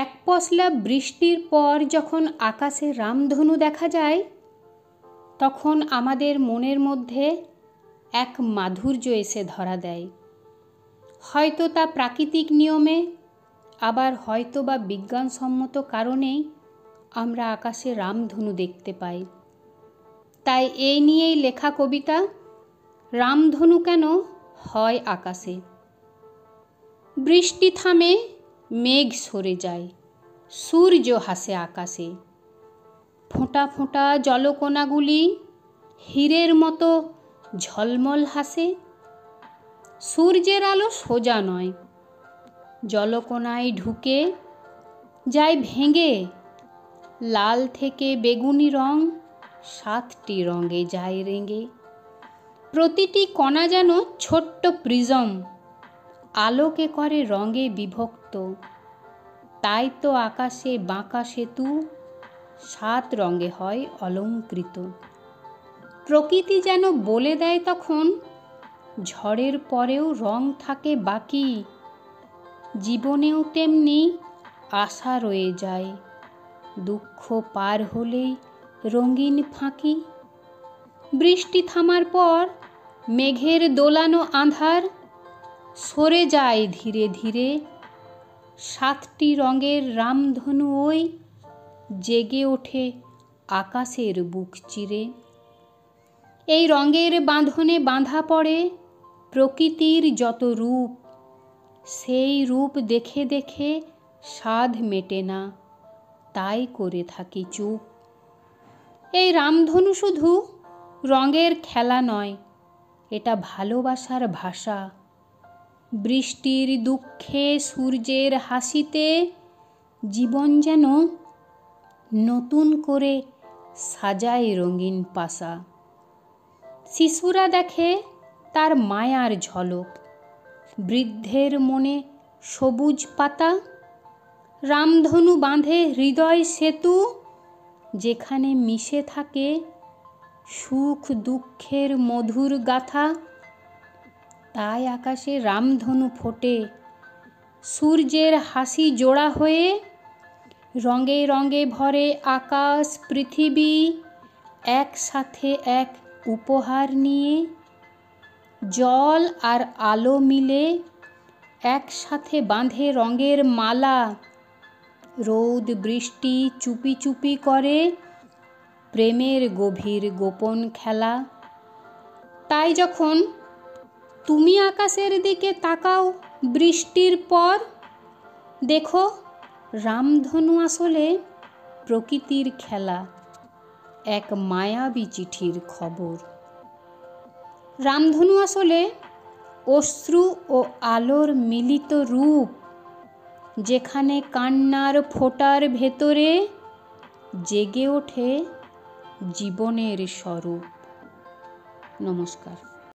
এক পশলা বৃষ্টির পর যখন আকাশে রামধনু দেখা যায়, তখন আমাদের মনের মধ্যে এক মাধুর্য এসে ধরা দেয়। হয়তো তা প্রাকৃতিক নিয়মে, আবার হয়তো বা বিজ্ঞানসম্মত কারণেই আমরা আকাশে রামধনু দেখতে পাই। তাই এই নিয়েই লেখা কবিতা রামধনু কেন হয় আকাশে। বৃষ্টি থামে, মেঘ সরে যায়, সূর্য হাসে আকাশে। ফোঁটা ফোঁটা জলকণাগুলি হীরের মতো ঝলমল হাসে। সূর্যের আলো সোজা নয়, জলকণায় ঢুকে যায় ভেঙে। লাল থেকে বেগুনি রং, 7টি রঙে যায় রেঙে। প্রতিটি কণা যেন ছোট্ট প্রিজম, আলোকে করে রঙে বিভক্ত। তাই তো আকাশে বাঁকা সেতু 7 রঙে হয় অলঙ্কৃত। প্রকৃতি যেন বলে দেয় তখন, ঝড়ের পরেও রং থাকে বাকি। জীবনেও তেমনি আশা রয়ে যায়, দুঃখ পার হলেই রঙিন ফাঁকি। বৃষ্টি থামার পর মেঘের দোলানো আঁধার সরে যায় ধীরে ধীরে। 7টি রঙের রামধনু ওই জেগে ওঠে আকাশের বুক চিরে। এই রঙের বাঁধনে বাঁধা পড়ে প্রকৃতির যত রূপ। সেই রূপ দেখে দেখে স্বাদ মেটে না, তাই করে থাকি চুপ। এই রামধনু শুধু রঙের খেলা নয়, এটা ভালোবাসার ভাষা। বৃষ্টির দুঃখে, সূর্যের হাসিতে জীবন যেন নতুন করে সাজায় রঙিন পাশা। শিশুরা দেখে তার মায়ার ঝলক, বৃদ্ধের মনে সবুজ পাতা। রামধনু বাঁধে হৃদয় সেতু, যেখানে মিশে থাকে সুখ দুঃখের মধুর গাথা। তাই আকাশে রামধনু ফোটে, সূর্যের হাসি জোড়া হয়ে। রঙে রঙে ভরে আকাশ পৃথিবী, একসাথে এক উপহার নিয়ে। জল আর আলো মিলে একসাথে বাঁধে রঙের মালা। রোদ বৃষ্টি চুপি চুপি করে প্রেমের গভীর গোপন খেলা। তাই যখন তুমি আকাশের দিকে তাকাও বৃষ্টির পর, দেখো রামধনু আসলে প্রকৃতির খেলা, এক মায়াবী চিঠির খবর। রামধনু আসলে অশ্রু ও আলোর মিলিত রূপ, যেখানে কান্নার ফোঁটার ভেতরে জেগে ওঠে জীবনের স্বরূপ। নমস্কার।